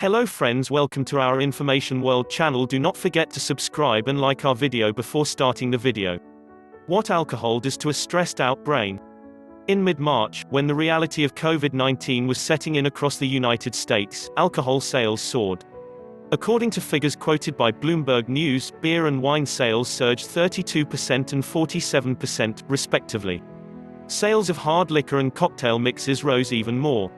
Hello friends, welcome to our Information World channel. Do not forget to subscribe and like our video before starting the video. What alcohol does to a stressed out brain? In mid-March, when the reality of COVID-19 was setting in across the United States, alcohol sales soared. According to figures quoted by Bloomberg News, beer and wine sales surged 32% and 47%, respectively. Sales of hard liquor and cocktail mixes rose even more.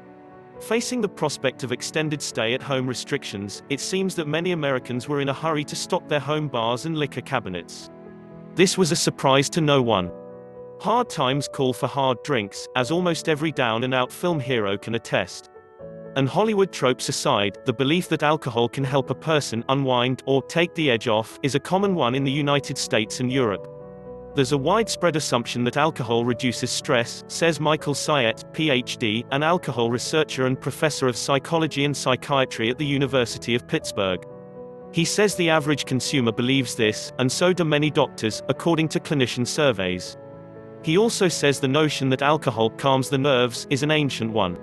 Facing the prospect of extended stay-at-home restrictions, it seems that many Americans were in a hurry to stock their home bars and liquor cabinets. This was a surprise to no one. Hard times call for hard drinks, as almost every down-and-out film hero can attest. And Hollywood tropes aside, the belief that alcohol can help a person unwind or take the edge off is a common one in the United States and Europe. There's a widespread assumption that alcohol reduces stress, says Michael Syatt, Ph.D., an alcohol researcher and professor of psychology and psychiatry at the University of Pittsburgh. He says the average consumer believes this, and so do many doctors, according to clinician surveys. He also says the notion that alcohol calms the nerves is an ancient one.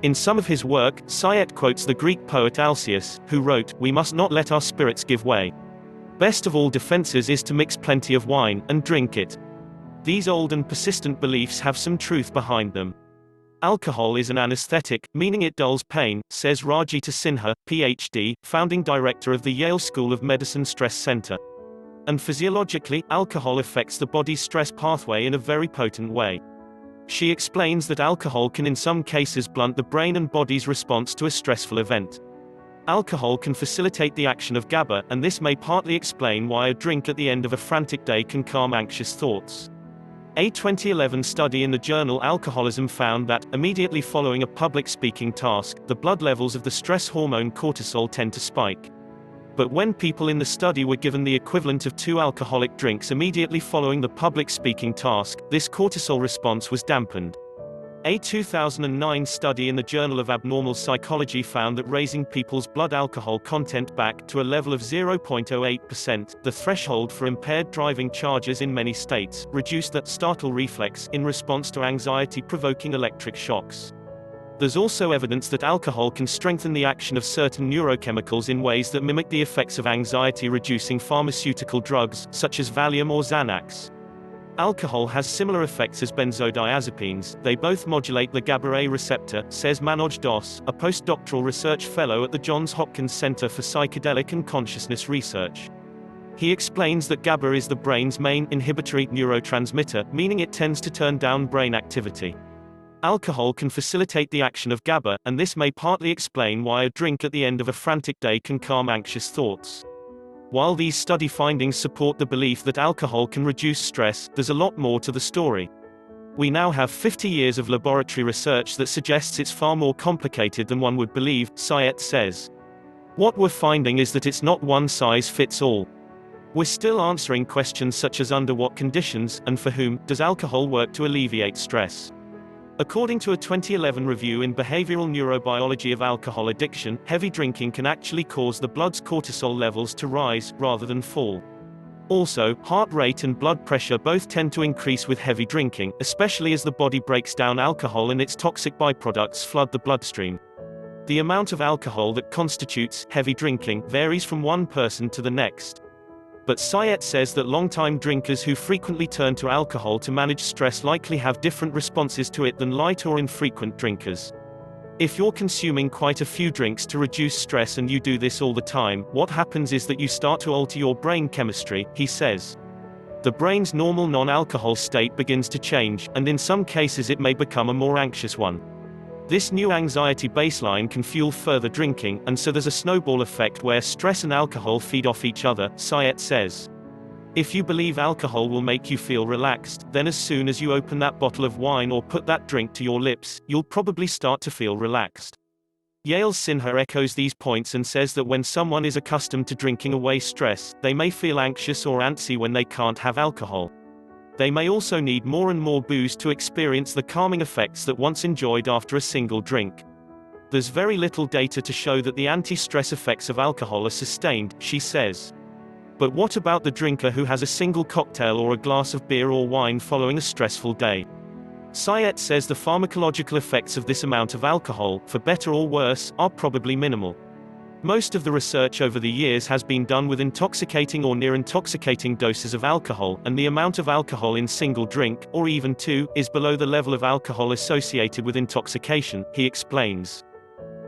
In some of his work, Syatt quotes the Greek poet Alcaeus, who wrote, "We must not let our spirits give way. Best of all defenses is to mix plenty of wine, and drink it." These old and persistent beliefs have some truth behind them. Alcohol is an anesthetic, meaning it dulls pain, says Rajita Sinha, Ph.D., founding director of the Yale School of Medicine Stress Center. And physiologically, alcohol affects the body's stress pathway in a very potent way. She explains that alcohol can in some cases blunt the brain and body's response to a stressful event. Alcohol can facilitate the action of GABA, and this may partly explain why a drink at the end of a frantic day can calm anxious thoughts. A 2011 study in the journal Alcoholism found that, immediately following a public speaking task, the blood levels of the stress hormone cortisol tend to spike. But when people in the study were given the equivalent of 2 alcoholic drinks immediately following the public speaking task, this cortisol response was dampened. A 2009 study in the Journal of Abnormal Psychology found that raising people's blood alcohol content back to a level of 0.08%, the threshold for impaired driving charges in many states, reduced that startle reflex in response to anxiety-provoking electric shocks. There's also evidence that alcohol can strengthen the action of certain neurochemicals in ways that mimic the effects of anxiety-reducing pharmaceutical drugs, such as Valium or Xanax. Alcohol has similar effects as benzodiazepines, they both modulate the GABA-A receptor, says Manoj Das, a postdoctoral research fellow at the Johns Hopkins Center for Psychedelic and Consciousness Research. He explains that GABA is the brain's main inhibitory neurotransmitter, meaning it tends to turn down brain activity. Alcohol can facilitate the action of GABA, and this may partly explain why a drink at the end of a frantic day can calm anxious thoughts. While these study findings support the belief that alcohol can reduce stress, there's a lot more to the story. We now have 50 years of laboratory research that suggests it's far more complicated than one would believe, Syatt says. What we're finding is that it's not one size fits all. We're still answering questions such as under what conditions, and for whom, does alcohol work to alleviate stress? According to a 2011 review in Behavioral Neurobiology of Alcohol Addiction, heavy drinking can actually cause the blood's cortisol levels to rise, rather than fall. Also, heart rate and blood pressure both tend to increase with heavy drinking, especially as the body breaks down alcohol and its toxic byproducts flood the bloodstream. The amount of alcohol that constitutes heavy drinking varies from one person to the next. But Syatt says that long-time drinkers who frequently turn to alcohol to manage stress likely have different responses to it than light or infrequent drinkers. If you're consuming quite a few drinks to reduce stress and you do this all the time, what happens is that you start to alter your brain chemistry, he says. The brain's normal non-alcohol state begins to change, and in some cases it may become a more anxious one. This new anxiety baseline can fuel further drinking, and so there's a snowball effect where stress and alcohol feed off each other, Syatt says. If you believe alcohol will make you feel relaxed, then as soon as you open that bottle of wine or put that drink to your lips, you'll probably start to feel relaxed. Yale's Sinha echoes these points and says that when someone is accustomed to drinking away stress, they may feel anxious or antsy when they can't have alcohol. They may also need more and more booze to experience the calming effects that once enjoyed after a single drink. There's very little data to show that the anti-stress effects of alcohol are sustained, she says. But what about the drinker who has a single cocktail or a glass of beer or wine following a stressful day? Syatt says the pharmacological effects of this amount of alcohol, for better or worse, are probably minimal. Most of the research over the years has been done with intoxicating or near intoxicating doses of alcohol, and the amount of alcohol in single drink, or even two, is below the level of alcohol associated with intoxication, he explains.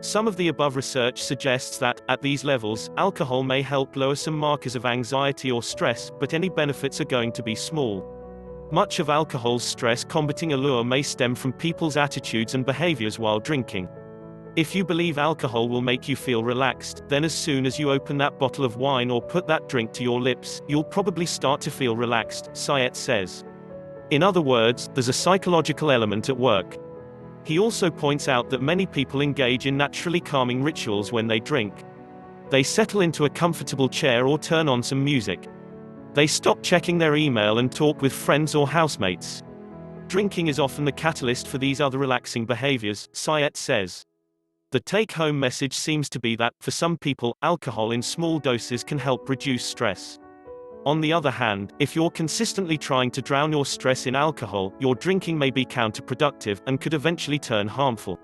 Some of the above research suggests that, at these levels, alcohol may help lower some markers of anxiety or stress, but any benefits are going to be small. Much of alcohol's stress-combating allure may stem from people's attitudes and behaviors while drinking. If you believe alcohol will make you feel relaxed, then as soon as you open that bottle of wine or put that drink to your lips, you'll probably start to feel relaxed, Sayet says. In other words, there's a psychological element at work. He also points out that many people engage in naturally calming rituals when they drink. They settle into a comfortable chair or turn on some music. They stop checking their email and talk with friends or housemates. Drinking is often the catalyst for these other relaxing behaviors, Sayet says. The take-home message seems to be that, for some people, alcohol in small doses can help reduce stress. On the other hand, if you're consistently trying to drown your stress in alcohol, your drinking may be counterproductive, and could eventually turn harmful.